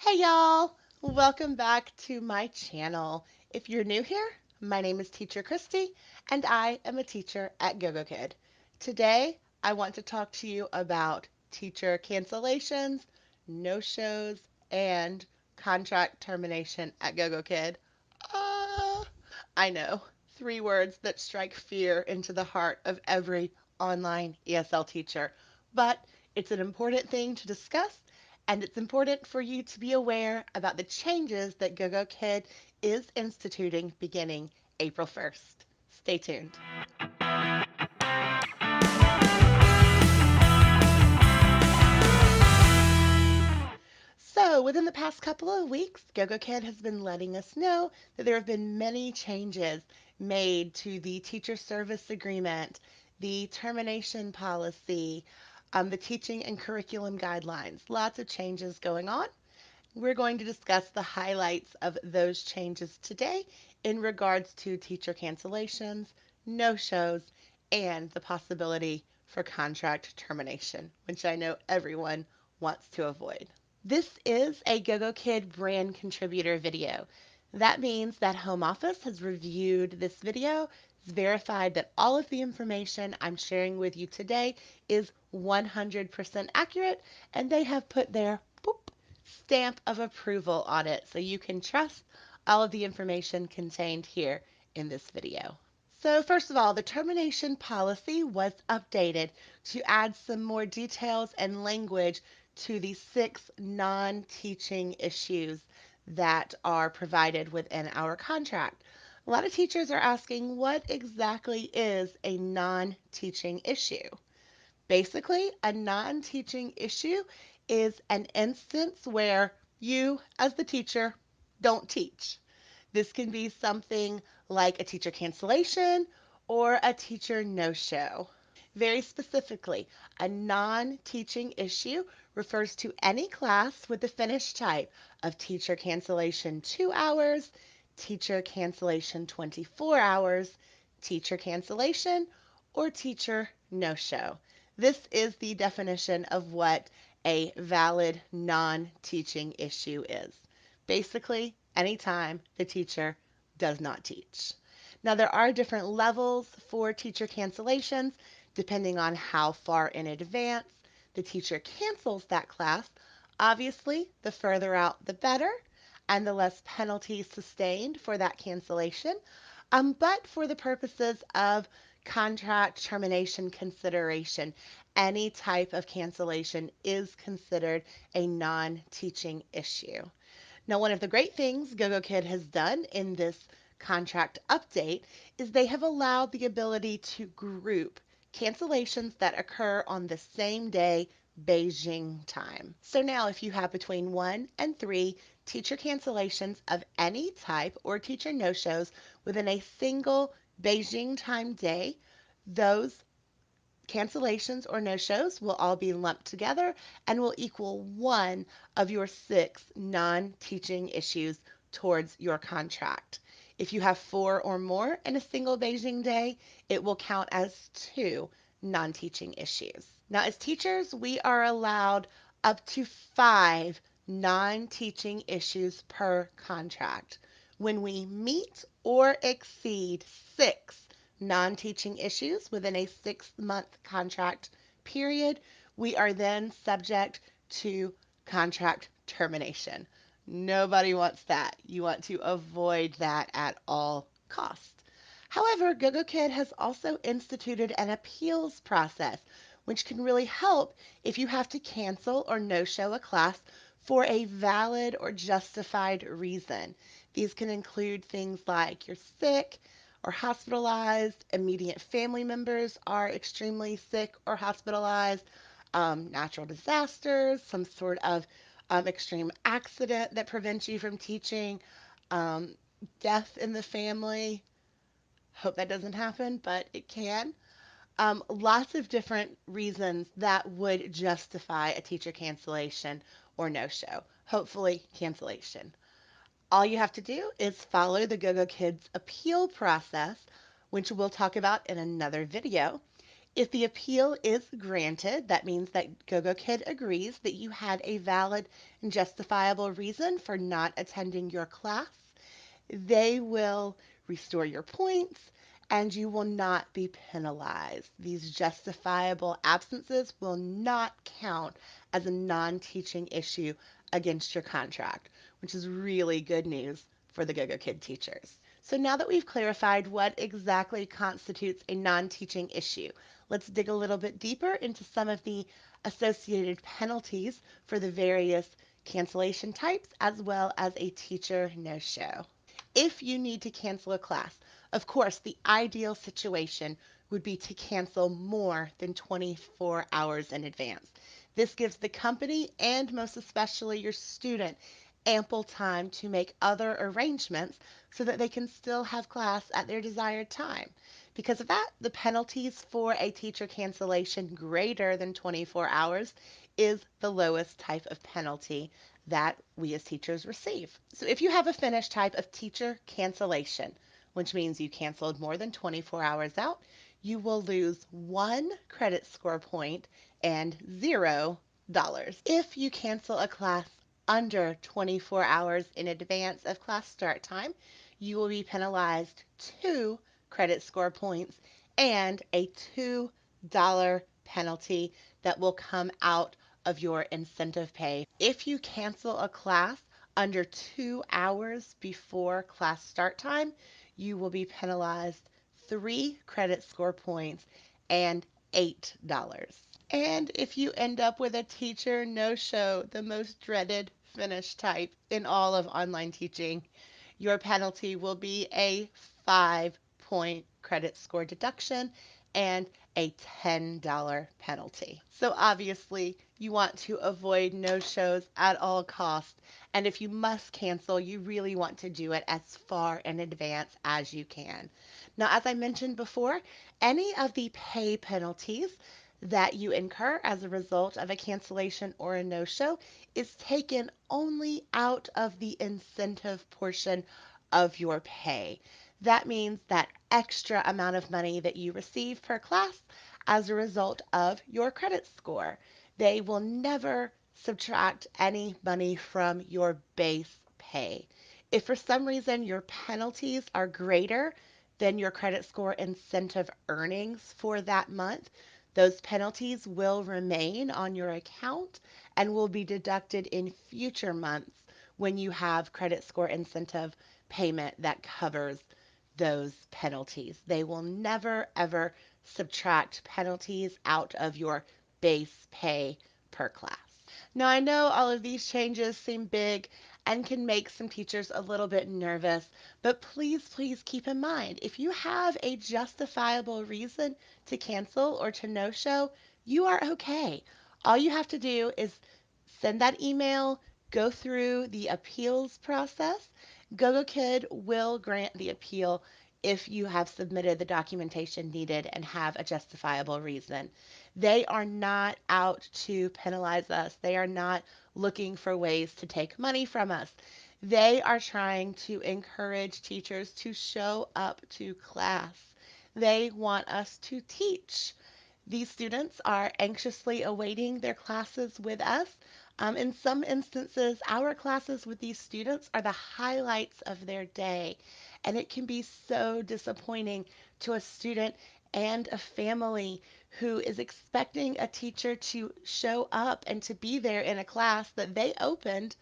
Hey y'all! Welcome back to my channel. If you're new here, my name is Teacher Christy and I am a teacher at Gogokid. Today, I want to talk to you about teacher cancellations, no-shows, and contract termination at Gogokid. I know, three words that strike fear into the heart of every online ESL teacher, but it's an important thing to discuss, and it's important for you to be aware about the changes that Gogokid is instituting beginning April 1st. Stay tuned. So, within the past couple of weeks, Gogokid has been letting us know that there have been many changes made to the teacher service agreement, the termination policy, the teaching and curriculum guidelines. Lots of changes going on. We're going to discuss the highlights of those changes today in regards to teacher cancellations, no-shows, and the possibility for contract termination, which I know everyone wants to avoid. This is a Gogokid brand contributor video. That means that Home Office has reviewed this video, has verified that all of the information I'm sharing with you today is 100% accurate, and they have put their stamp of approval on it, so you can trust all of the information contained here in this video. So first of all, the termination policy was updated to add some more details and language to the 6 non-teaching issues that are provided within our contract. A lot of teachers are asking, what exactly is a non-teaching issue? Basically, a non-teaching issue is an instance where you, as the teacher, don't teach. This can be something like a teacher cancellation or a teacher no-show. Very specifically, a non-teaching issue refers to any class with the finish type of teacher cancellation 2 hours, teacher cancellation 24 hours, teacher cancellation, or teacher no-show. This is the definition of what a valid non-teaching issue is. Basically, anytime the teacher does not teach. Now, there are different levels for teacher cancellations depending on how far in advance the teacher cancels that class. Obviously, the further out, the better, and the less penalties sustained for that cancellation. But for the purposes of contract termination consideration, any type of cancellation is considered a non-teaching issue. Now, one of the great things Gogokid has done in this contract update is they have allowed the ability to group cancellations that occur on the same day Beijing time. So now if you have between 1 and 3 teacher cancellations of any type or teacher no-shows within a single Beijing time day, those cancellations or no-shows will all be lumped together and will equal one of your 6 non-teaching issues towards your contract. If you have 4 or more in a single Beijing day, it will count as 2 non-teaching issues. Now, as teachers, we are allowed up to 5 non-teaching issues per contract. When we meet or exceed 6 non-teaching issues within a 6-month contract period, we are then subject to contract termination. Nobody wants that. You want to avoid that at all costs. However, Gogokid has also instituted an appeals process, which can really help if you have to cancel or no-show a class for a valid or justified reason. These can include things like you're sick, or hospitalized, immediate family members are extremely sick or hospitalized, natural disasters, some sort of extreme accident that prevents you from teaching, um, death in the family. Hope that doesn't happen, but it can. Lots of different reasons that would justify a teacher cancellation or no show. Hopefully, cancellation. All you have to do is follow the Gogokid's appeal process, which we'll talk about in another video. If the appeal is granted, that means that Gogokid agrees that you had a valid and justifiable reason for not attending your class. They will restore your points and you will not be penalized. These justifiable absences will not count as a non teaching issue against your contract, which is really good news for the GoGo Kid teachers. So now that we've clarified what exactly constitutes a non teaching issue, let's dig a little bit deeper into some of the associated penalties for the various cancellation types as well as a teacher no show. If you need to cancel a class, of course, the ideal situation would be to cancel more than 24 hours in advance. This gives the company and most especially your student ample time to make other arrangements so that they can still have class at their desired time. Because of that, the penalties for a teacher cancellation greater than 24 hours is the lowest type of penalty that we as teachers receive. So if you have a finished type of teacher cancellation, which means you canceled more than 24 hours out, you will lose 1 credit score point and $0. If you cancel a class under 24 hours in advance of class start time, you will be penalized 2 credit score points and a $2 penalty that will come out of your incentive pay. If you cancel a class under 2 hours before class start time, you will be penalized 3 credit score points and $8. And if you end up with a teacher no show, the most dreaded finish type in all of online teaching, your penalty will be a 5 point credit score deduction and a $10 penalty. So obviously, you want to avoid no shows at all costs. And if you must cancel, you really want to do it as far in advance as you can. Now, as I mentioned before, any of the pay penalties that you incur as a result of a cancellation or a no show is taken only out of the incentive portion of your pay. That means that extra amount of money that you receive per class as a result of your credit score. They will never subtract any money from your base pay. If for some reason your penalties are greater than your credit score incentive earnings for that month, those penalties will remain on your account and will be deducted in future months when you have credit score incentive payment that covers those penalties. They will never, ever subtract penalties out of your base pay per class. Now, I know all of these changes seem big and can make some teachers a little bit nervous, but please, please keep in mind if you have a justifiable reason to cancel or to no show, you are okay. All you have to do is send that email, go through the appeals process. GoGoKid will grant the appeal if you have submitted the documentation needed and have a justifiable reason. They are not out to penalize us. They are not looking for ways to take money from us. They are trying to encourage teachers to show up to class. They want us to teach. These students are anxiously awaiting their classes with us. In some instances, our classes with these students are the highlights of their day, and it can be so disappointing to a student and a family who is expecting a teacher to show up and to be there in a class that they opened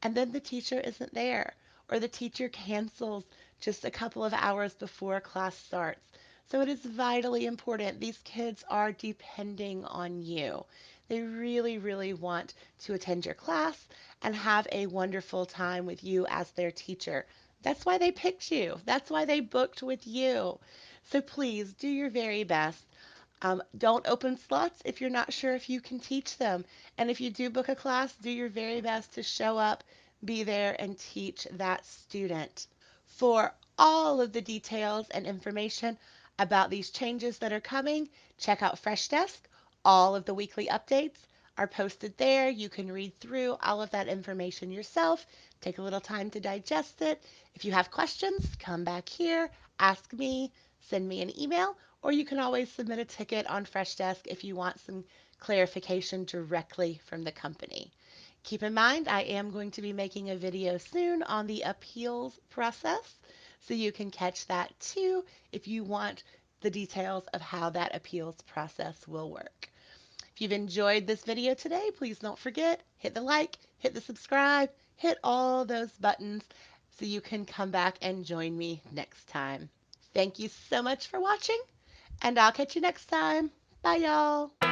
and then the teacher isn't there, or the teacher cancels just a couple of hours before class starts. So it is vitally important. These kids are depending on you. They really, really want to attend your class and have a wonderful time with you as their teacher. That's why they picked you. That's why they booked with you. So please do your very best. Don't open slots if you're not sure if you can teach them. And if you do book a class, do your very best to show up, be there, and teach that student. For all of the details and information about these changes that are coming, check out Freshdesk. All of the weekly updates are posted there. You can read through all of that information yourself, take a little time to digest it. If you have questions, come back here, ask me. send me an email, or you can always submit a ticket on Freshdesk if you want some clarification directly from the company. Keep in mind, I am going to be making a video soon on the appeals process, so you can catch that too if you want the details of how that appeals process will work. If you've enjoyed this video today, please don't forget, hit the like, hit the subscribe, hit all those buttons so you can come back and join me next time. Thank you so much for watching, and I'll catch you next time. Bye, y'all.